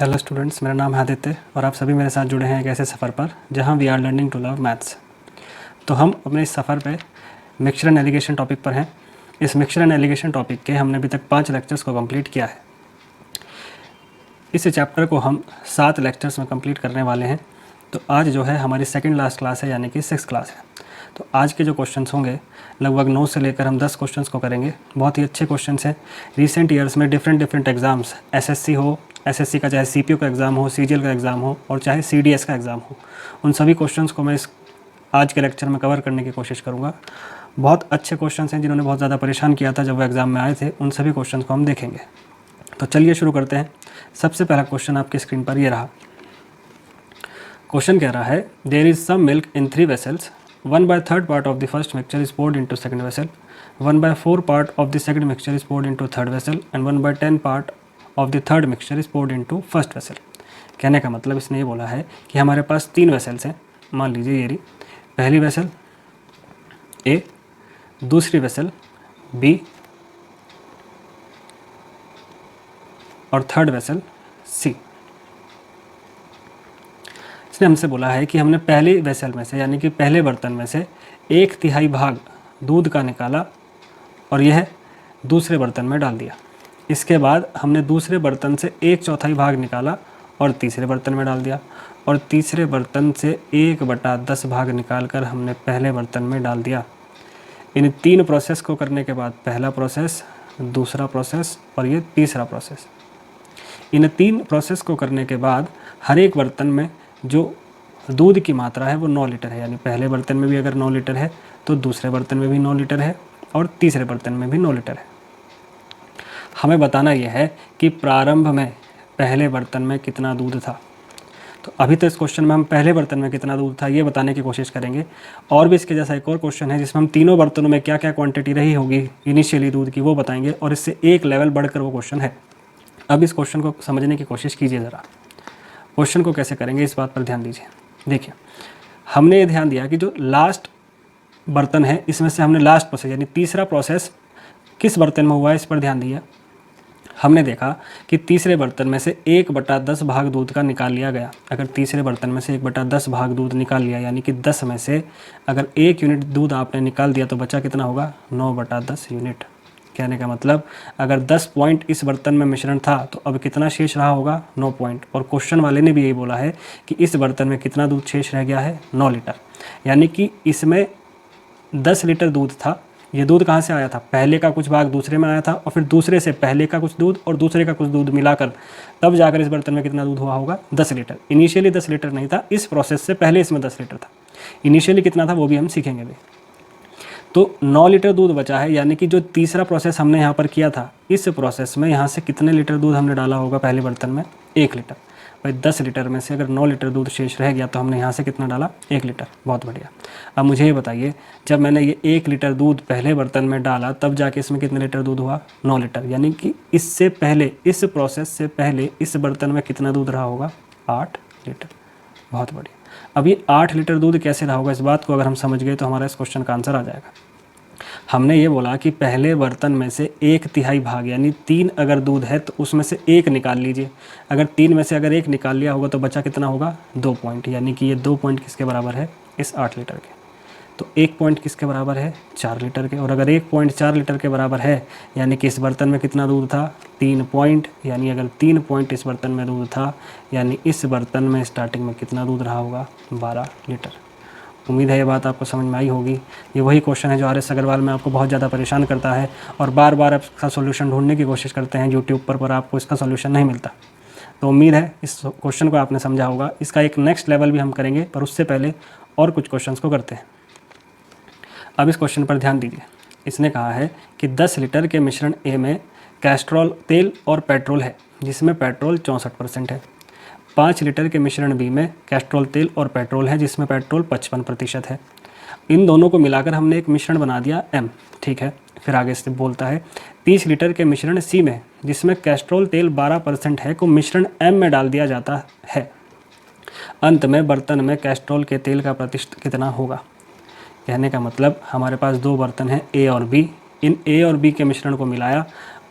Hello students, मेरा नाम है आदित्य और आप सभी मेरे साथ जुड़े हैं एक ऐसे सफ़र पर जहां we are learning to love maths. तो हम अपने इस सफ़र पे मिक्सचर एंड एलिगेशन टॉपिक पर हैं। इस मिक्सचर एंड एलिगेशन टॉपिक के हमने अभी तक 5 लेक्चर्स को कंप्लीट किया है। इस चैप्टर को हम 7 लेक्चर्स में कंप्लीट करने वाले हैं। तो आज जो है हमारी सेकेंड लास्ट क्लास है, यानी कि 6th क्लास है। तो आज के जो क्वेश्चंस होंगे लगभग 9 से लेकर हम 10 क्वेश्चंस को करेंगे। बहुत ही अच्छे क्वेश्चंस हैं। रिसेंट ईयर्स में डिफरेंट एग्ज़ाम्स, एसएससी हो, एसएससी का चाहे सीपीओ का एग्ज़ाम हो, सीजीएल का एग्ज़ाम हो और चाहे सीडीएस का एग्ज़ाम हो, उन सभी क्वेश्चंस को मैं इस आज के लेक्चर में कवर करने की कोशिश करूँगा। बहुत अच्छे क्वेश्चंस हैं जिन्होंने बहुत ज़्यादा परेशान किया था जब वो एग्ज़ाम में आए थे, उन सभी क्वेश्चंस को हम देखेंगे। तो चलिए शुरू करते हैं। सबसे पहला क्वेश्चन आपकी स्क्रीन पर ये रहा। क्वेश्चन कह रहा है, there is some milk in 3 vessels, 1/3 part of the first mixture is poured into second vessel, 1/4 part of the second mixture is poured into third vessel and 1/10 part of the third mixture is poured into first vessel। कहने का मतलब इसने ये बोला है कि हमारे पास 3 vessels हैं। मान लीजिए ये रही पहली वेसल ए, दूसरी वेसल बी और थर्ड वेसल सी। इसने हमसे बोला है कि हमने पहली वेसल में से, यानी कि पहले बर्तन में से 1/3 भाग दूध का निकाला और यह दूसरे बर्तन में डाल दिया। इसके बाद हमने दूसरे बर्तन से 1/4 भाग निकाला और तीसरे बर्तन में डाल दिया और तीसरे बर्तन से 1/10 भाग निकाल कर हमने पहले बर्तन में डाल दिया। इन 3 प्रोसेस को करने के बाद पहला प्रोसेस, दूसरा प्रोसेस और ये तीसरा प्रोसेस। इन 3 प्रोसेस को करने के बाद हर एक बर्तन में जो दूध की मात्रा है वो 9 लीटर है। यानी पहले बर्तन में भी अगर 9 लीटर है तो दूसरे बर्तन में भी 9 लीटर है और तीसरे बर्तन में भी 9 लीटर है। हमें बताना यह है कि प्रारंभ में पहले बर्तन में कितना दूध था। तो अभी तो इस क्वेश्चन में हम पहले बर्तन में कितना दूध था ये बताने की कोशिश करेंगे। और भी इसके जैसा एक और क्वेश्चन है जिसमें हम तीनों बर्तनों में क्या क्या क्वांटिटी रही होगी इनिशियली दूध की, वो बताएंगे और इससे एक लेवल बढ़कर वो क्वेश्चन है। अब इस क्वेश्चन को समझने की कोशिश कीजिए ज़रा। क्वेश्चन को कैसे करेंगे इस बात पर ध्यान दीजिए। देखिए, हमने ये ध्यान दिया कि जो लास्ट बर्तन है इसमें से हमने लास्ट प्रोसेस यानी तीसरा प्रोसेस किस बर्तन में हुआ है इस पर ध्यान दिया। हमने देखा कि तीसरे बर्तन में से 1/10 भाग दूध का निकाल लिया गया। अगर तीसरे बर्तन में से 1/10 भाग दूध निकाल लिया, यानी कि 10 में से अगर 1 यूनिट दूध आपने निकाल दिया तो बचा कितना होगा? 9/10 यूनिट। कहने का मतलब अगर 10 पॉइंट इस बर्तन में मिश्रण था तो अब कितना शेष रहा होगा? 9 पॉइंट। और क्वेश्चन वाले ने भी यही बोला है कि इस बर्तन में कितना दूध शेष रह गया है? 9 लीटर। यानी कि इसमें 10 लीटर दूध था। ये दूध कहाँ से आया था? पहले का कुछ भाग दूसरे में आया था और फिर दूसरे से पहले का कुछ दूध और दूसरे का कुछ दूध मिलाकर तब जाकर इस बर्तन में कितना दूध हुआ होगा? 10 लीटर। इनिशियली 10 लीटर नहीं था, इस प्रोसेस से पहले इसमें 10 लीटर था। इनिशियली कितना था वो भी हम सीखेंगे भी। तो 9 लीटर दूध बचा है, यानी कि जो तीसरा प्रोसेस हमने यहाँ पर किया था इस प्रोसेस में यहाँ से कितने लीटर दूध हमने डाला होगा पहले बर्तन में? 1 लीटर। भाई 10 लीटर में से अगर 9 लीटर दूध शेष रह गया तो हमने यहाँ से कितना डाला? 1 लीटर। बहुत बढ़िया। अब मुझे ये बताइए, जब मैंने ये 1 लीटर दूध पहले बर्तन में डाला तब जाके इसमें कितने लीटर दूध हुआ? 9 लीटर। यानी कि इससे पहले, इस प्रोसेस से पहले इस बर्तन में कितना दूध रहा होगा? 8 लीटर। बहुत बढ़िया। अब ये 8 लीटर दूध कैसे रहा होगा, इस बात को अगर हम समझ गए तो हमारा इस क्वेश्चन का आंसर आ जाएगा। हमने ये बोला कि पहले बर्तन में से 1/3 भाग यानी 3 अगर दूध है तो उसमें से 1 निकाल लीजिए। अगर 3 में से अगर 1 निकाल लिया होगा तो बचा कितना होगा? 2 पॉइंट। यानी कि ये 2 पॉइंट किसके बराबर है? इस 8 लीटर के। तो 1 पॉइंट किसके बराबर है? 4 लीटर के। और अगर 1 पॉइंट 4 लीटर के बराबर है यानी कि इस बर्तन में कितना दूध था? 3 पॉइंट। यानी अगर 3 पॉइंट इस बर्तन में दूध था यानी इस बर्तन में स्टार्टिंग में कितना दूध रहा होगा? 12 लीटर। उम्मीद है ये बात आपको समझ में आई होगी। ये वही क्वेश्चन है जो आर एस अग्रवाल में आपको बहुत ज़्यादा परेशान करता है और बार बार आप इसका सॉल्यूशन ढूंढने की कोशिश करते हैं यूट्यूब पर आपको इसका सॉल्यूशन नहीं मिलता। तो उम्मीद है इस क्वेश्चन को आपने समझा होगा। इसका एक नेक्स्ट लेवल भी हम करेंगे, पर उससे पहले और कुछ क्वेश्चंस को करते हैं। अब इस क्वेश्चन पर ध्यान दीजिए। इसने कहा है कि 10 लीटर के मिश्रण ए में कैस्ट्रॉल तेल और पेट्रोल है जिसमें पेट्रोल 64% है। 5 लीटर के मिश्रण बी में कैस्ट्रॉल तेल और पेट्रोल है जिसमें पेट्रोल 55% है। इन दोनों को मिलाकर हमने एक मिश्रण बना दिया एम। ठीक है, फिर आगे से बोलता है 30 लीटर के मिश्रण सी में जिसमें कैस्ट्रॉल तेल 12% है को मिश्रण एम में डाल दिया जाता है। अंत में बर्तन में कैस्ट्रॉल के तेल का प्रतिशत कितना होगा? कहने का मतलब हमारे पास 2 बर्तन हैं ए और बी। इन ए और बी के मिश्रण को मिलाया,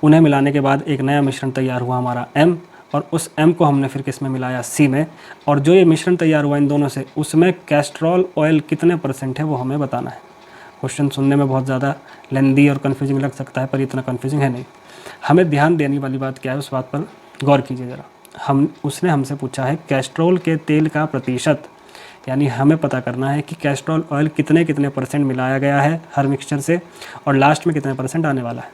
उन्हें मिलाने के बाद एक नया मिश्रण तैयार हुआ हमारा एम और उस m को हमने फिर किस में मिलाया, C में, और जो ये मिश्रण तैयार हुआ इन दोनों से उसमें कैस्ट्रॉल ऑयल कितने % है वो हमें बताना है। क्वेश्चन सुनने में बहुत ज़्यादा लेंदी और कन्फ्यूजिंग लग सकता है, पर इतना कन्फ्यूजिंग है नहीं। हमें ध्यान देने वाली बात क्या है उस बात पर गौर कीजिए ज़रा। उसने हमसे पूछा है कैस्ट्रॉल के तेल का प्रतिशत, यानी हमें पता करना है कि कैस्ट्रॉल ऑयल कितने कितने % मिलाया गया है हर मिक्सचर से और लास्ट में कितने % आने वाला है।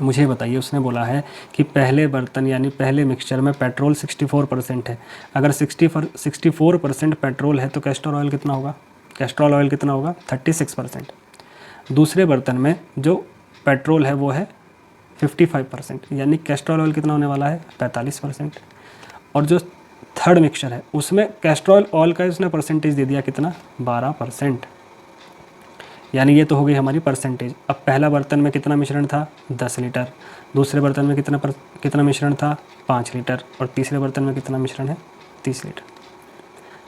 मुझे बताइए, उसने बोला है कि पहले बर्तन यानी पहले मिक्सचर में पेट्रोल 64% है। अगर 64% पेट्रोल है तो कैस्ट्रॉल ऑयल कितना होगा, 36%। दूसरे बर्तन में जो पेट्रोल है वो है 55%, यानी कैस्ट्रॉल ऑयल कितना होने वाला है, 45%। और जो थर्ड मिक्सचर है उसमें कैस्ट्रॉल ऑयल का उसने परसेंटेज दे दिया कितना, 12%, यानी ये तो हो गई हमारी परसेंटेज। अब पहला बर्तन में कितना मिश्रण था, 10 लीटर, दूसरे बर्तन में कितना मिश्रण था, 5 लीटर, और तीसरे बर्तन में कितना मिश्रण है, 30 लीटर।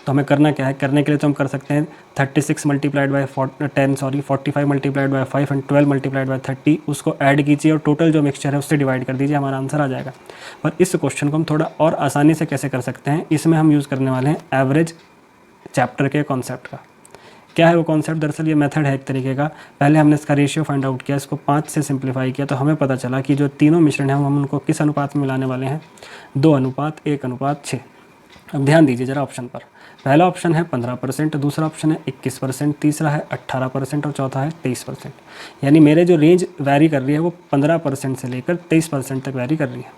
तो हमें करना क्या है, करने के लिए तो हम कर सकते हैं 36 multiplied by 45 multiplied by 5 and 12 multiplied by 30, उसको ऐड कीजिए और टोटल जो मिक्सचर है उससे डिवाइड कर दीजिए, हमारा आंसर आ जाएगा। पर इस क्वेश्चन को हम थोड़ा और आसानी से कैसे कर सकते हैं, इसमें हम यूज़ करने वाले हैं एवरेज चैप्टर के कॉन्सेप्ट का। क्या है वो कॉन्सेप्ट, दरअसल ये मेथड है एक तरीके का। पहले हमने इसका रेशियो फाइंड आउट किया, इसको 5 से सिंप्लीफाई किया, तो हमें पता चला कि जो तीनों मिश्रण हैं हम उनको किस अनुपात में मिलाने वाले हैं, 2:1:6। अब ध्यान दीजिए ज़रा ऑप्शन पर। पहला ऑप्शन है 15%, दूसरा ऑप्शन है 21%, तीसरा है 18% और चौथा है 23%। यानी मेरे जो रेंज वैरी कर रही है वो 15% से लेकर 23% तक वैरी कर रही है।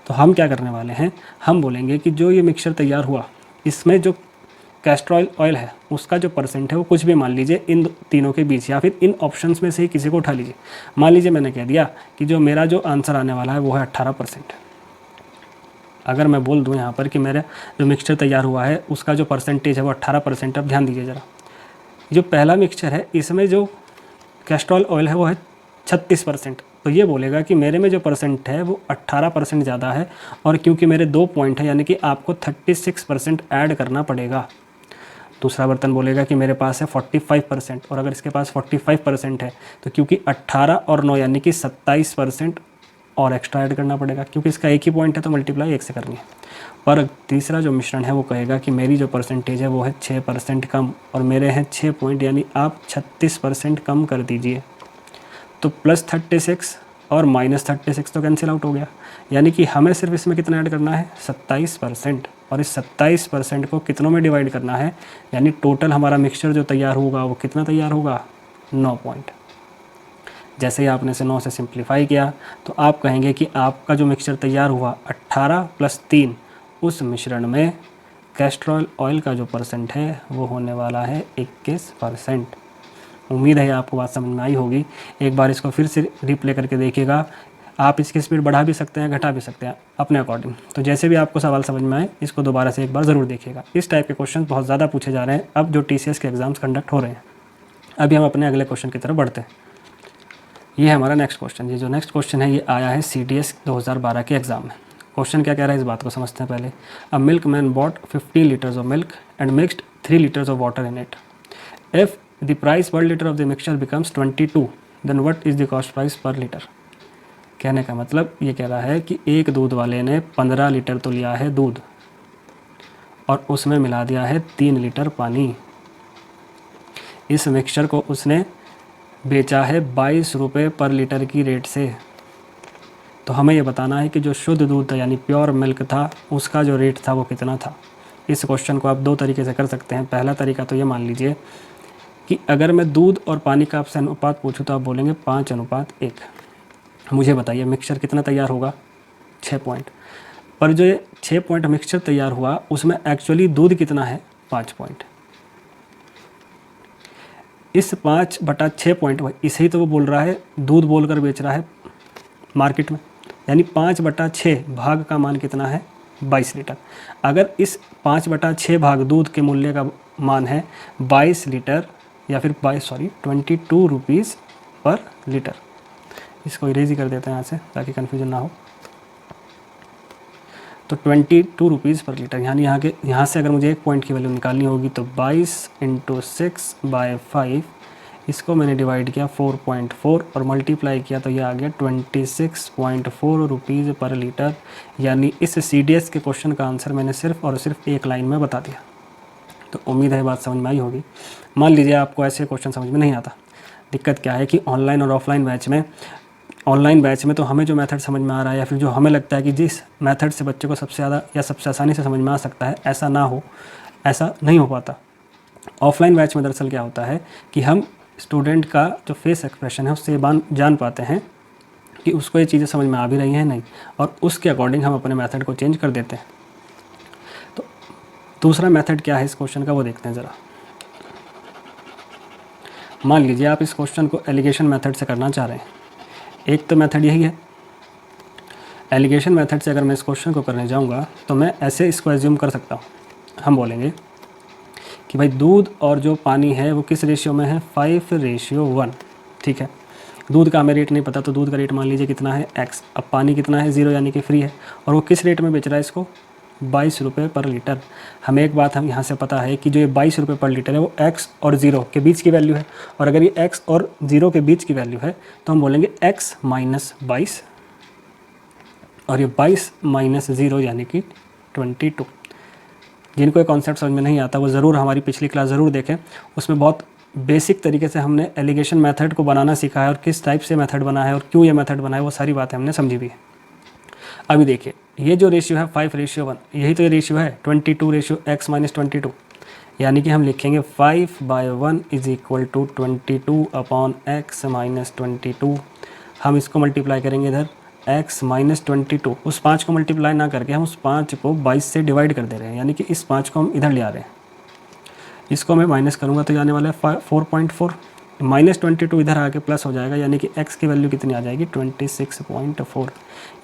तो हम क्या करने वाले हैं, हम बोलेंगे कि जो ये मिक्सचर तैयार हुआ इसमें जो कैस्ट्रॉल ऑयल है उसका जो % है वो कुछ भी मान लीजिए इन तीनों के बीच, या फिर इन ऑप्शंस में से ही किसी को उठा लीजिए। मान लीजिए मैंने कह दिया कि जो मेरा जो आंसर आने वाला है वो है 18%। अगर मैं बोल दूं यहाँ पर कि मेरा जो मिक्सचर तैयार हुआ है उसका जो % है वो 18%। अब ध्यान दीजिए ज़रा, जो पहला मिक्सचर है इसमें जो कैस्ट्रॉल ऑयल है वो है 36%, तो ये बोलेगा कि मेरे में जो % है वो 18% ज़्यादा है, और क्योंकि मेरे 2 पॉइंट है यानी कि आपको 36% ऐड करना पड़ेगा। दूसरा बर्तन बोलेगा कि मेरे पास है 45%, और अगर इसके पास 45% है तो क्योंकि 18 और 9 यानी कि 27% और एक्स्ट्रा ऐड करना पड़ेगा, क्योंकि इसका एक ही पॉइंट है तो मल्टीप्लाई 1 से करनी है। पर तीसरा जो मिश्रण है वो कहेगा कि मेरी जो % है वो है 6% कम, और मेरे हैं 6 पॉइंट, यानी आप 36% कम कर दीजिए। तो +36 और -36 तो कैंसिल आउट हो गया, यानी कि हमें सिर्फ इसमें कितना ऐड करना है, 27%, और इस 27% को कितनों में डिवाइड करना है, यानी टोटल हमारा मिक्सचर जो तैयार होगा वो कितना तैयार होगा, 9 पॉइंट। जैसे ही आपने इसे 9 से सिंप्लीफाई किया तो आप कहेंगे कि आपका जो मिक्सचर तैयार हुआ 18 + 3, उस मिश्रण में कैस्ट्रॉल ऑयल का जो % है वो होने वाला है 21%। उम्मीद है आपको बात समझ में आई होगी। एक बार इसको फिर से रिप्ले करके देखिएगा, आप इसकी स्पीड बढ़ा भी सकते हैं, घटा भी सकते हैं अपने अकॉर्डिंग। तो जैसे भी आपको सवाल समझ में आए इसको दोबारा से एक बार ज़रूर देखिएगा। इस टाइप के क्वेश्चन बहुत ज़्यादा पूछे जा रहे हैं अब जो TCS के एग्ज़ाम्स कंडक्ट हो रहे हैं। अभी हम अपने अगले क्वेश्चन की तरफ बढ़ते हैं। ये है हमारा नेक्स्ट क्वेश्चन। ये जो नेक्स्ट क्वेश्चन है ये आया है CDS 2012 के एग्ज़ाम में। क्वेश्चन क्या कह रहा है इस बात को समझते हैं पहले। A milk man bought 15 litres of milk and mixed 3 litres of water in it. If the price per litre of the mixture becomes 22, then what is the cost price per litre. कहने का मतलब ये कह रहा है कि एक दूध वाले ने 15 लीटर तो लिया है दूध और उसमें मिला दिया है 3 लीटर पानी। इस मिक्सचर को उसने बेचा है 22 रुपये पर लीटर की रेट से। तो हमें ये बताना है कि जो शुद्ध दूध था यानी प्योर मिल्क था उसका जो रेट था वो कितना था। इस क्वेश्चन को आप 2 तरीके से कर सकते हैं। पहला तरीका तो ये मान लीजिए कि अगर मैं दूध और पानी का आपसे अनुपात पूछूँ तो आप बोलेंगे 5:1। मुझे बताइए मिक्सचर कितना तैयार होगा, 6 पॉइंट। पर जो ये 6 पॉइंट मिक्सचर तैयार हुआ उसमें एक्चुअली दूध कितना है, 5 पॉइंट। इस 5/6 पॉइंट इसे ही तो वो बोल रहा है दूध बोलकर बेच रहा है मार्केट में, यानी 5/6 भाग का मान कितना है, 22 लीटर। अगर इस 5/6 भाग दूध के मूल्य का मान है 22 लीटर या फिर 22 रुपीज़ पर लीटर। इसको इरेज ही कर देते हैं यहाँ से ताकि कन्फ्यूजन ना हो। तो 22 रुपीज़ पर लीटर, यानी यहाँ से अगर मुझे एक पॉइंट की वैल्यू निकालनी होगी तो 22 × 6/5 इसको मैंने डिवाइड किया 4.4 और मल्टीप्लाई किया तो ये आ गया 26.4 रुपीज़ पर लीटर। यानी इस CDS के क्वेश्चन का आंसर मैंने सिर्फ और सिर्फ एक लाइन में बता दिया। तो उम्मीद है बात समझ में आई होगी। मान लीजिए आपको ऐसे क्वेश्चन समझ में नहीं आता, दिक्कत क्या है कि ऑनलाइन और ऑफलाइन बैच में तो हमें जो मेथड समझ में आ रहा है या फिर जो हमें लगता है कि जिस मेथड से बच्चे को सबसे ज़्यादा या सबसे आसानी से समझ में आ सकता है, ऐसा नहीं हो पाता। ऑफलाइन बैच में दरअसल क्या होता है कि हम स्टूडेंट का जो फेस एक्सप्रेशन है उससे जान पाते हैं कि उसको ये चीज़ें समझ में आ भी रही हैं नहीं, और उसके अकॉर्डिंग हम अपने मेथड को चेंज कर देते हैं। तो दूसरा मेथड क्या है इस क्वेश्चन का वो देखते हैं ज़रा। मान लीजिए आप इस क्वेश्चन को एलिगेशन मेथड से करना चाह रहे हैं। एक तो मेथड यही है, एलिगेशन मेथड से अगर मैं इस क्वेश्चन को करने जाऊंगा तो मैं ऐसे इसको एज्यूम कर सकता हूँ। हम बोलेंगे कि भाई दूध और जो पानी है वो किस रेशियो में है, 5:1। ठीक है, दूध का हमें रेट नहीं पता तो दूध का रेट मान लीजिए कितना है, x। अब पानी कितना है, 0 यानी कि फ्री है, और वो किस रेट में बेच रहा है इसको, 22 रुपये पर लीटर। हमें एक बात हम यहाँ से पता है कि जो ये 22 रुपये पर लीटर है वो x और 0 के बीच की वैल्यू है, और अगर ये x और 0 के बीच की वैल्यू है तो हम बोलेंगे x माइनस 22, और ये 22 माइनस 0 यानी कि 22। जिनको ये कॉन्सेप्ट समझ में नहीं आता वो ज़रूर हमारी पिछली क्लास ज़रूर देखें, उसमें बहुत बेसिक तरीके से हमने एलिगेशन मेथड को बनाना सीखा है, और किस टाइप से मेथड बना है और क्यों ये मेथड बना है वो सारी बातें हमने समझी भी है। अभी देखिए ये जो रेशियो है 5:1, यही तो ये रेशियो है 22:x माइनस 22, यानी कि हम लिखेंगे 5/1 is equal to 22/x minus 22। हम इसको मल्टीप्लाई करेंगे इधर x माइनस 22, उस 5 को मल्टीप्लाई ना करके हम उस 5 को 22 से डिवाइड कर दे रहे हैं, यानी कि इस 5 को हम इधर ले आ रहे हैं। इसको मैं माइनस करूँगा तो जाने वाला है 4.4, माइनस 22 इधर आके प्लस हो जाएगा, यानी कि x की वैल्यू कितनी आ जाएगी, 26.4।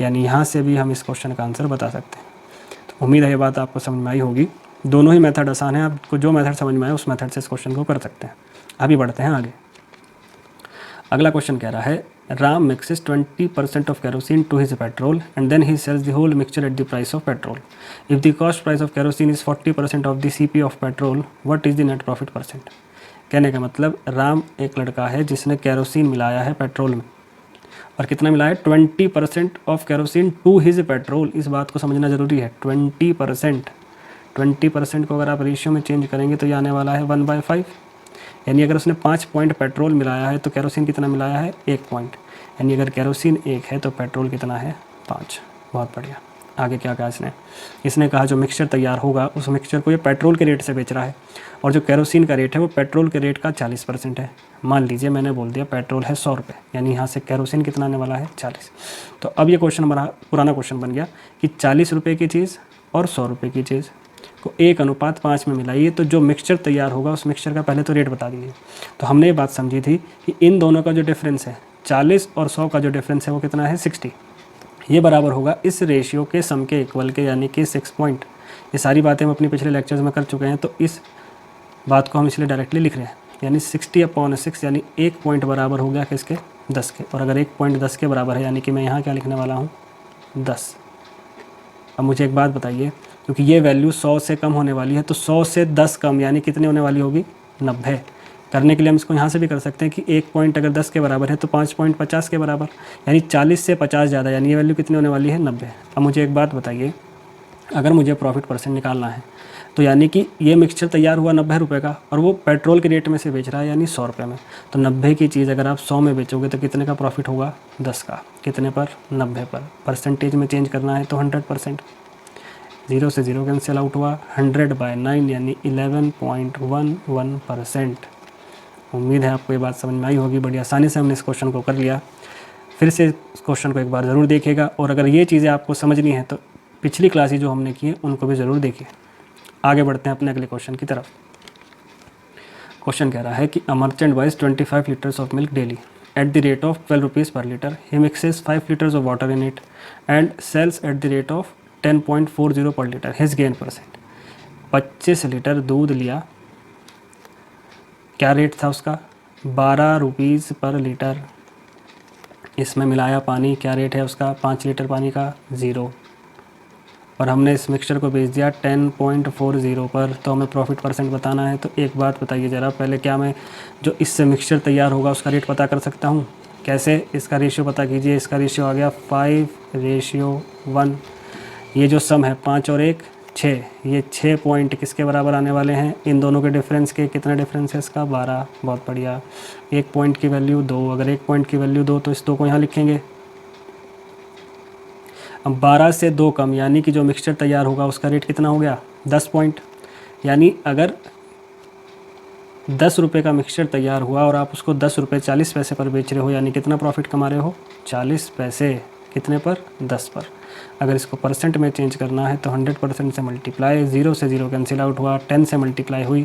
यानी यहाँ से भी हम इस क्वेश्चन का आंसर बता सकते हैं। तो उम्मीद है ये बात आपको समझ में आई होगी। दोनों ही मेथड आसान है, आपको जो मेथड समझ में आए उस मेथड से इस क्वेश्चन को कर सकते हैं। अभी बढ़ते हैं आगे। अगला क्वेश्चन कह रहा है Ram mixes 20% of kerosene to his petrol and then he sells the whole mixture at the price of petrol. If the cost price of kerosene is 40% of the CP of petrol, what is the net profit percent? कहने का मतलब राम एक लड़का है जिसने kerosene मिलाया है petrol में, और कितना मिलाया है, 20% of kerosene to his petrol. इस बात को समझना ज़रूरी है, 20% को अगर आप रेशियो में चेंज करेंगे तो ये आने वाला है 1/5। यानी अगर उसने 5 पॉइंट पेट्रोल मिलाया है तो केरोसिन कितना मिलाया है, 1 पॉइंट। यानी अगर केरोसिन 1 है तो पेट्रोल कितना है, 5। बहुत बढ़िया। आगे क्या कहा इसने कहा जो मिक्सचर तैयार होगा उस मिक्सचर को ये पेट्रोल के रेट से बेच रहा है, और जो केरोसिन का रेट है वो पेट्रोल के रेट का 40% है। मान लीजिए मैंने बोल दिया पेट्रोल है 100 रुपये, यानी यहाँ से केरोसिन कितना आने वाला है, 40। तो अब ये क्वेश्चन पुराना क्वेश्चन बन गया कि 40 रुपये की चीज़ और 100 रुपये की चीज़ को 1:5 में मिलाइए, तो जो मिक्सचर तैयार होगा उस मिक्सचर का पहले तो रेट बता दीजिए। तो हमने ये बात समझी थी कि इन दोनों का जो डिफरेंस है 40 और 100 का जो डिफरेंस है वो कितना है, 60। ये बराबर होगा इस रेशियो के सम के इक्वल के, यानी कि 6 पॉइंट। ये सारी बातें हम अपने पिछले लेक्चर्स में कर चुके हैं, तो इस बात को हम इसलिए डायरेक्टली लिख रहे हैं, यानी 60/6, यानी 1 पॉइंट बराबर हो गया किसके, 10 के। और अगर 1 पॉइंट 10 के बराबर है यानी कि मैं यहाँ क्या लिखने वाला हूँ, 10। अब मुझे एक बात बताइए, क्योंकि ये वैल्यू 100 से कम होने वाली है, तो 100 से 10 कम यानी कितनी होने वाली होगी, 90। करने के लिए हम इसको यहाँ से भी कर सकते हैं कि 1 पॉइंट अगर 10 के बराबर है तो 5 पॉइंट 50 के बराबर, यानी 40 से 50 ज़्यादा, यानी ये वैल्यू कितनी होने वाली है, 90। अब मुझे एक बात बताइए, अगर मुझे प्रॉफिट परसेंट निकालना है तो यानी कि ये मिक्सचर तैयार हुआ 90 रुपये का और वो पेट्रोल के रेट में से बेच रहा है, यानी 100 रुपये में। तो 90 की चीज़ अगर आप 100 में बेचोगे तो कितने का प्रॉफिट होगा, 10 का। कितने पर, 90 पर। परसेंटेज में चेंज करना है तो 100%। 0 से 0 कैंसिल आउट हुआ, 100/9 यानी 11.11%। उम्मीद है आपको ये बात समझ में आई होगी। बड़ी आसानी से हमने इस क्वेश्चन को कर लिया। फिर से इस क्वेश्चन को एक बार ज़रूर देखिएगा, और अगर ये चीज़ें आपको समझनी है तो पिछली क्लासेज जो हमने की है उनको भी ज़रूर देखिए। आगे बढ़ते हैं अपने अगले क्वेश्चन की तरफ। क्वेश्चन कह रहा है कि a merchant buys 25 litres of milk daily at the rate of 12 rupees per litre. He mixes 5 litres of water in it and sells at the rate of 10.40 per litre. His gain percent. 25 litre दूध लिया, क्या rate था उसका, 12 rupees per litre. इसमें मिलाया पानी, क्या rate है उसका, 5 लीटर पानी का, 0। और हमने इस मिक्सचर को बेच दिया 10.40 पर, तो हमें प्रॉफिट परसेंट बताना है। तो एक बात बताइए ज़रा, पहले क्या मैं जो इससे मिक्सचर तैयार होगा उसका रेट पता कर सकता हूँ? कैसे? इसका रेशियो पता कीजिए। इसका रेशियो आ गया 5:1। ये जो सम है 5 और 1 6, ये 6 पॉइंट किसके बराबर आने वाले हैं? इन दोनों के डिफरेंस के। कितना डिफरेंस है इसका? 12। बहुत बढ़िया। 1 पॉइंट की वैल्यू 2, अगर 1 पॉइंट की वैल्यू 2 तो इस 2 को यहाँ लिखेंगे। अब 12 से 2 कम, यानी कि जो मिक्सचर तैयार होगा उसका रेट कितना हो गया? 10 पॉइंट। यानी अगर 10 रुपये का मिक्सचर तैयार हुआ और आप उसको 10 रुपये 40 पैसे पर बेच रहे हो, यानी कितना प्रॉफिट कमा रहे हो? 40 पैसे। कितने पर? 10 पर। अगर इसको परसेंट में चेंज करना है तो 100% से मल्टीप्लाई, 0 से 0 कैंसिल आउट हुआ, 10 से मल्टीप्लाई हुई,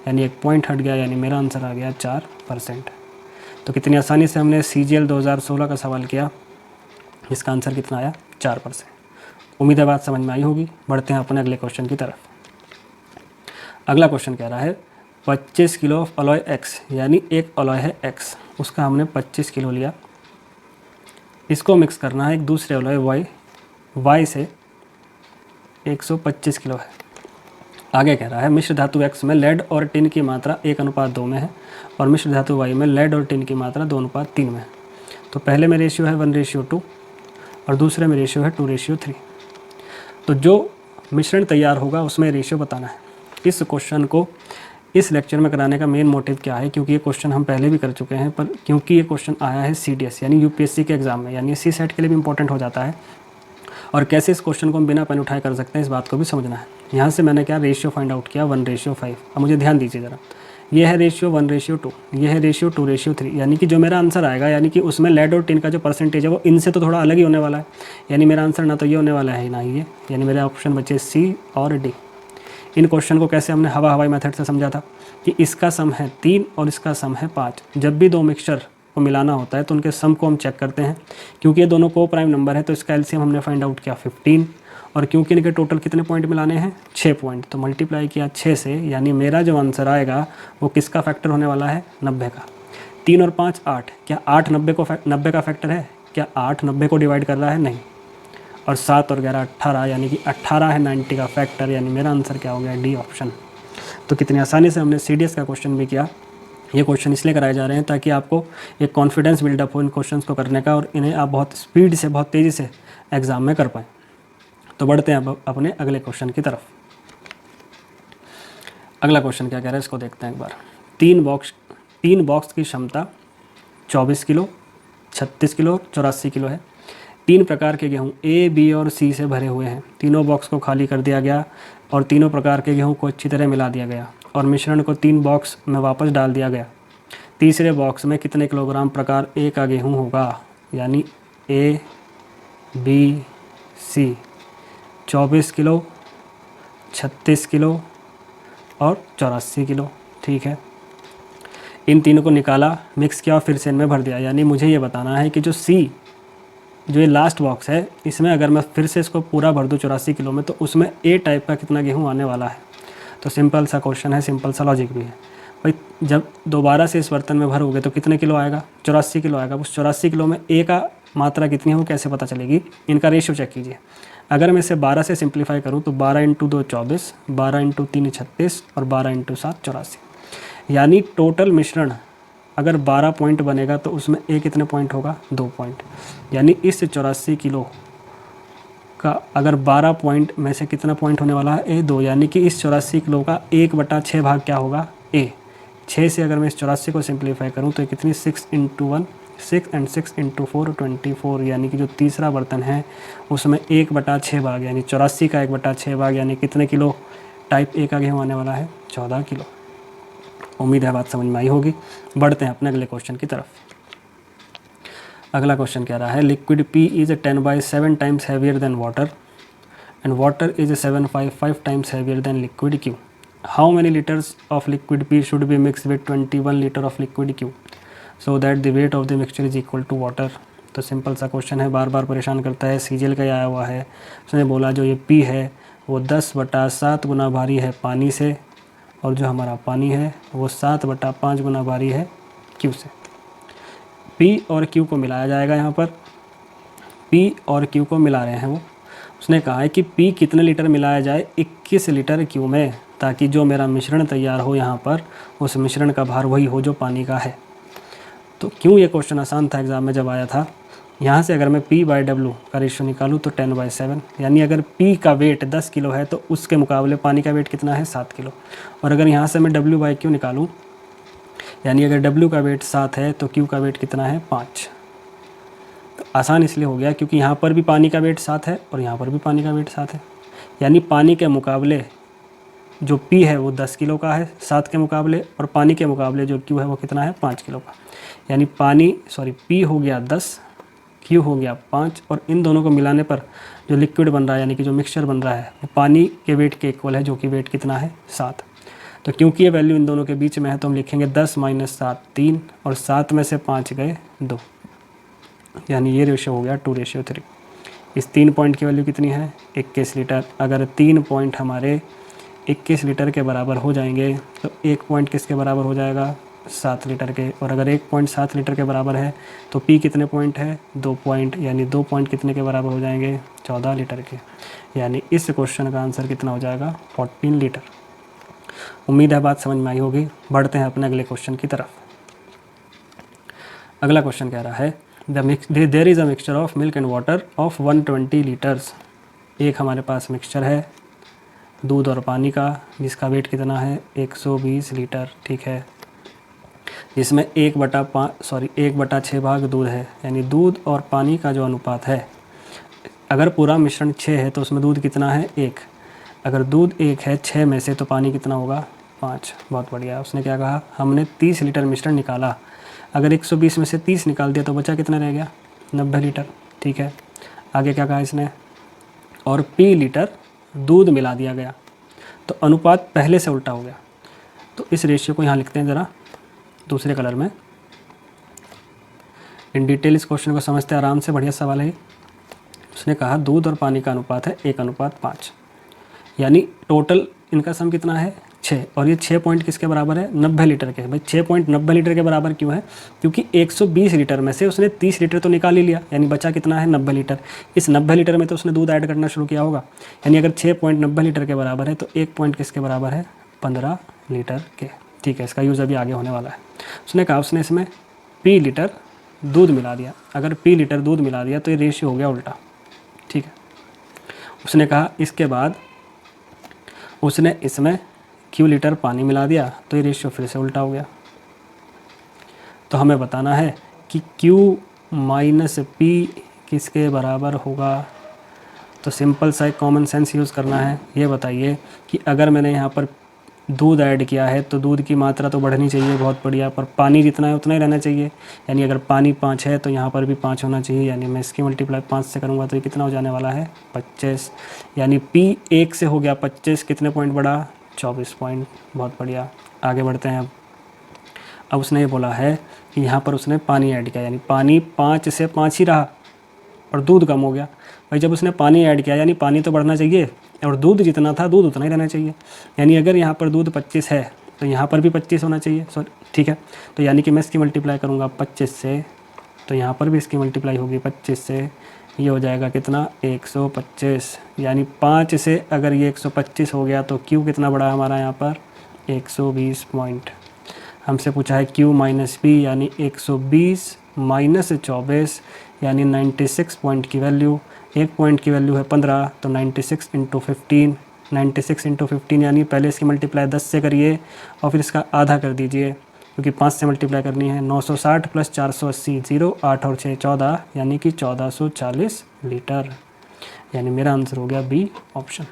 यानी 1 पॉइंट हट गया, यानी मेरा आंसर आ गया 4%। तो कितनी आसानी से हमने CGL 2016 का सवाल किया, इसका आंसर कितना आया? 4%। उम्मीद है बात समझ में आई होगी। बढ़ते हैं अपने अगले क्वेश्चन की तरफ। अगला क्वेश्चन कह रहा है 25 किलो ऑफ अलॉय एक्स, यानी एक अलॉय है एक्स, उसका हमने 25 किलो लिया। इसको मिक्स करना है एक दूसरे अलॉय वाई से 125 किलो है। आगे कह रहा है मिश्र धातु एक्स में लेड और टिन की मात्रा 1:2 में है और मिश्र धातु वाई में लेड और टिन की मात्रा 2:3 में है। तो पहले में रेशियो है 1:2 और दूसरे में रेशियो है 2:3। तो जो मिश्रण तैयार होगा उसमें रेशियो बताना है। इस क्वेश्चन को इस लेक्चर में कराने का मेन मोटिव क्या है? क्योंकि ये क्वेश्चन हम पहले भी कर चुके हैं, पर क्योंकि ये क्वेश्चन आया है CDS यानी UPSC के एग्ज़ाम में, यानी CSET के लिए भी इंपॉर्टेंट हो जाता है। और कैसे इस क्वेश्चन को हम बिना पेन उठाए कर सकते हैं, इस बात को भी समझना है। यहाँ से मैंने क्या रेशियो फाइंड आउट किया? 1:5। अब मुझे ध्यान दीजिए ज़रा, ये है रेशियो 1:2, ये है रेशियो 2:3, यानी कि जो मेरा आंसर आएगा, यानी कि उसमें लेड और टिन का जो परसेंटेज है वो इनसे तो थोड़ा अलग ही होने वाला है। यानी मेरा आंसर ना तो ये होने वाला है ना ही ये, यानी मेरे ऑप्शन बचे C और D। इन क्वेश्चन को कैसे हमने हवाई मेथड से समझा था कि इसका सम है 3 और इसका सम है 5। जब भी दो मिक्सचर को मिलाना होता है तो उनके सम को हम चेक करते हैं। क्योंकि ये दोनों को प्राइम नंबर है तो इसका एलसीएम हमने फाइंड आउट किया 15, और क्योंकि इनके टोटल कितने पॉइंट मिलाने हैं? 6 पॉइंट, तो मल्टीप्लाई किया 6 से, यानी मेरा जो आंसर आएगा वो किसका फैक्टर होने वाला है? 90 का। 3 और 5 8, क्या 8 90 का फैक्टर है? क्या 8 90 को डिवाइड कर रहा है? नहीं। और 7 और 11 18, यानी कि 18 है 90 का फैक्टर, यानी मेरा आंसर क्या हो गया? D option. तो कितनी आसानी से हमने CDS का क्वेश्चन भी किया। ये क्वेश्चन इसलिए कराए जा रहे हैं ताकि आपको एक कॉन्फिडेंस बिल्डअप हो इन क्वेश्चंस को करने का, और इन्हें आप बहुत स्पीड से, बहुत तेज़ी से एग्ज़ाम में कर पाएँ। तो बढ़ते हैं अब अपने अगले क्वेश्चन की तरफ। अगला क्वेश्चन क्या कह रहा है, इसको देखते हैं एक बार। 3 बॉक्स की क्षमता 24 किलो, 36 किलो, 84 किलो है। 3 प्रकार के गेहूँ A, B और C से भरे हुए हैं। तीनों बॉक्स को खाली कर दिया गया और तीनों प्रकार के गेहूँ को अच्छी तरह मिला दिया गया और मिश्रण को 3 बॉक्स में वापस डाल दिया गया। तीसरे बॉक्स में कितने किलोग्राम प्रकार A का गेहूँ होगा? यानी A, B, C। 24 kilo, 36 kilo और 84 किलो। ठीक है, इन तीनों को निकाला, मिक्स किया और फिर से इनमें भर दिया। यानी मुझे ये बताना है कि जो C, जो ये लास्ट बॉक्स है, इसमें अगर मैं फिर से इसको पूरा भर दूँ 84 किलो में, तो उसमें A टाइप का कितना गेहूँ आने वाला है? तो सिंपल सा क्वेश्चन है, सिंपल सा लॉजिक भी है भाई। जब दोबारा से इस बर्तन में भरोगे तो कितने किलो आएगा? 84 किलो आएगा। उस 84 किलो में A का मात्रा कितनी है वो कैसे पता चलेगी? इनका रेशियो चेक कीजिए। अगर मैं इसे 12 से सिंप्लीफाई करूँ तो 12 × 2 24, 12 × 3 36 और 12 × 7 84। यानी टोटल मिश्रण अगर 12 पॉइंट बनेगा तो उसमें A कितने पॉइंट होगा? 2 पॉइंट। यानी इस 84 किलो का अगर 12 पॉइंट में से कितना पॉइंट होने वाला है? A 2। यानी कि इस 84 किलो का 1/6 भाग क्या होगा? A। 6 से अगर मैं इस 84 को सिंप्लीफाई करूँ तो कितनी? 6 × 1 6 and 6 × 4 24। यानी कि जो तीसरा बर्तन है उसमें 1/6 भाग, यानी 84 का 1/6 भाग, यानी कितने किलो टाइप A का गेहूँ आने वाला है? 14 किलो। उम्मीद है बात समझ में आई होगी। बढ़ते हैं अपने अगले क्वेश्चन की तरफ। अगला क्वेश्चन कह रहा है liquid P is 10/7 times heavier than water and water is 7/5 times heavier than liquid Q। How many litres of liquid P should be mix with 21 litre of liquid Q so that the weight of the mixture is equal to water. तो simple सा question है, बार बार परेशान करता है। CGL का आया हुआ है, उसने बोला जो ये P है वो 10/7 गुना भारी है पानी से, और जो हमारा पानी है वो 7/5 गुना भारी है Q से। P और Q को मिलाया जाएगा। यहाँ पर P और Q को मिला रहे हैं वो, उसने कहा है कि पी कितने लीटर मिलाया जाए 21 लीटर क्यू में, ताकि जो मेरा मिश्रण तैयार हो यहाँ पर उस मिश्रण का भार वही हो जो पानी का है। तो क्यों ये क्वेश्चन आसान था एग्ज़ाम में जब आया था। यहाँ से अगर मैं P/W का रेशियो निकालूँ तो 10/7, यानी अगर P का वेट 10 किलो है तो उसके मुकाबले पानी का वेट कितना है 7 किलो। और अगर यहाँ से मैं W/Q निकालूँ, यानी अगर W का वेट 7 है तो Q का वेट कितना है 5। तो आसान इसलिए हो गया क्योंकि यहाँ पर भी पानी का वेट 7 है और यहाँ पर भी पानी का वेट 7 है, यानी पानी के मुकाबले जो P है वो 10 किलो का है 7 के मुकाबले, और पानी के मुकाबले जो Q है वो कितना है 5 किलो का। यानी P हो गया 10, Q हो गया 5, और इन दोनों को मिलाने पर जो लिक्विड बन रहा है यानी कि जो मिक्सचर बन रहा है वो पानी के वेट के इक्वल है, जो कि वेट कितना है 7। तो क्योंकि ये वैल्यू इन दोनों के बीच में है तो हम लिखेंगे 10 - 7 3, और 7 में से 5 गए 2, यानी ये रेशियो हो गया 2:3। इस 3 पॉइंट की वैल्यू कितनी है 21 लीटर। अगर 3 पॉइंट हमारे 21 लीटर के बराबर हो जाएंगे तो 1 पॉइंट किसके बराबर हो जाएगा 7 लीटर के, और अगर 1 पॉइंट 7 लीटर के बराबर है तो P कितने पॉइंट है 2 पॉइंट, यानी 2 पॉइंट कितने के बराबर हो जाएंगे 14 लीटर के। यानी इस क्वेश्चन का आंसर कितना हो जाएगा 14 लीटर। उम्मीद है बात समझ में आई होगी। बढ़ते हैं अपने अगले क्वेश्चन की तरफ। अगला क्वेश्चन कह रहा है there is a mixture of milk and water of 120 litres. एक हमारे पास मिक्सचर है दूध और पानी का जिसका वेट कितना है 120 लीटर, ठीक है, जिसमें 1/6 भाग दूध है, यानी दूध और पानी का जो अनुपात है, अगर पूरा मिश्रण 6 है तो उसमें दूध कितना है 1, अगर दूध 1 है 6 में से तो पानी कितना होगा 5। बहुत बढ़िया। उसने क्या कहा हमने 30 लीटर मिश्रण निकाला, अगर 120 में से 30 निकाल दिया तो बचा कितना रह गया 90 लीटर, ठीक है। आगे क्या कहा इसने, और P लीटर दूध मिला दिया गया, तो अनुपात पहले से उल्टा हो गया। तो इस रेशियो को यहाँ लिखते हैं ज़रा दूसरे कलर में। इन डिटेल इस क्वेश्चन को समझते हैं आराम से, बढ़िया सवाल है। उसने कहा दूध और पानी का अनुपात है 1:5, यानी टोटल इनका सम कितना है 6, और ये 6 पॉइंट किसके बराबर है 90 लीटर के। भाई 6 पॉइंट 90 लीटर के बराबर क्यों है, क्योंकि 120 लीटर में से उसने 30 लीटर तो निकाल ही लिया, यानी बचा कितना है 90 लीटर। इस 90 लीटर में तो उसने दूध ऐड करना शुरू किया होगा, यानी अगर 6 पॉइंट 90 लीटर के बराबर है तो 1 पॉइंट किसके बराबर है 15 लीटर के, ठीक है। इसका यूज़ अभी आगे होने वाला है। उसने कहा उसने इसमें P लीटर दूध मिला दिया, अगर P लीटर दूध मिला दिया तो ये रेशियो हो गया उल्टा, ठीक है। उसने कहा इसके बाद उसने इसमें Q लीटर पानी मिला दिया तो ये रेशियो फिर से उल्टा हो गया। तो हमें बताना है कि Q - P किसके बराबर होगा। तो सिंपल सा एक कॉमन सेंस यूज़ करना है। ये बताइए कि अगर मैंने यहाँ पर दूध ऐड किया है तो दूध की मात्रा तो बढ़नी चाहिए, बहुत बढ़िया, पर पानी जितना है उतना ही रहना चाहिए, यानी अगर पानी 5 है तो यहाँ पर भी 5 होना चाहिए, यानी मैं इसकी मल्टीप्लाई 5 से करूँगा तो ये कितना हो जाने वाला है 25, यानी P 1 से हो गया 25, कितने पॉइंट बढ़ा 24 पॉइंट। बहुत बढ़िया। आगे बढ़ते हैं। अब उसने ये बोला है कि यहाँ पर उसने पानी ऐड किया, यानी पानी 5 से 5 ही रहा और दूध कम हो गया। भाई जब उसने पानी ऐड किया यानी पानी तो बढ़ना चाहिए, और दूध जितना था दूध उतना ही रहना चाहिए, यानी अगर यहाँ पर दूध 25 है तो यहाँ पर भी 25 होना चाहिए, सॉरी, ठीक है। तो यानी कि मैं इसकी मल्टीप्लाई करूँगा 25 से, तो यहाँ पर भी इसकी मल्टीप्लाई होगी 25 से, ये हो जाएगा कितना 125, यानी 5 से अगर ये 125 हो गया तो Q कितना बढ़ा हमारा यहाँ पर 120 पॉइंट। हमसे पूछा है Q - P, यानी 120 - 24, यानी 96 पॉइंट की वैल्यू। 1 पॉइंट की वैल्यू है 15, तो 96 × 15, 96 × 15, यानी पहले इसकी मल्टीप्लाई 10 से करिए और फिर इसका आधा कर दीजिए, क्योंकि 5 से मल्टीप्लाई करनी है। 960 + 480 0, 8 और 6 14, यानी कि 1440 लीटर, यानी मेरा आंसर हो गया बी ऑप्शन।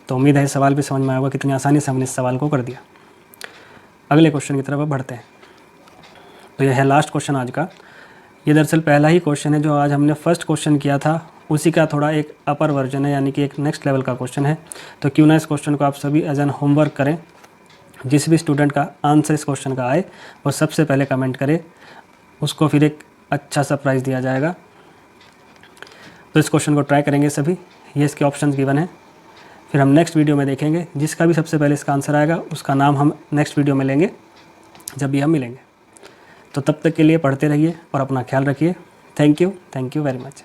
तो उम्मीद है इस सवाल भी समझ में आया होगा कितनी आसानी से हमने इस सवाल को कर दिया। अगले क्वेश्चन की तरफ अब बढ़ते हैं। तो यह है लास्ट क्वेश्चन आज का। ये दरअसल पहला ही क्वेश्चन है जो आज हमने फर्स्ट क्वेश्चन किया था, उसी का थोड़ा एक अपर वर्जन है, यानी कि एक नेक्स्ट लेवल का क्वेश्चन है। तो क्यों ना इस क्वेश्चन को आप सभी एज एन होमवर्क करें। जिस भी स्टूडेंट का आंसर इस क्वेश्चन का आए वो सबसे पहले कमेंट करे, उसको फिर एक अच्छा सा प्राइज़ दिया जाएगा। तो इस क्वेश्चन को ट्राई करेंगे सभी। ये इसके ऑप्शंस गिवन है, फिर हम नेक्स्ट वीडियो में देखेंगे। जिसका भी सबसे पहले इसका आंसर आएगा उसका नाम हम नेक्स्ट वीडियो में लेंगे जब भी हम मिलेंगे। तो तब तक के लिए पढ़ते रहिए और अपना ख्याल रखिए। Thank you very much.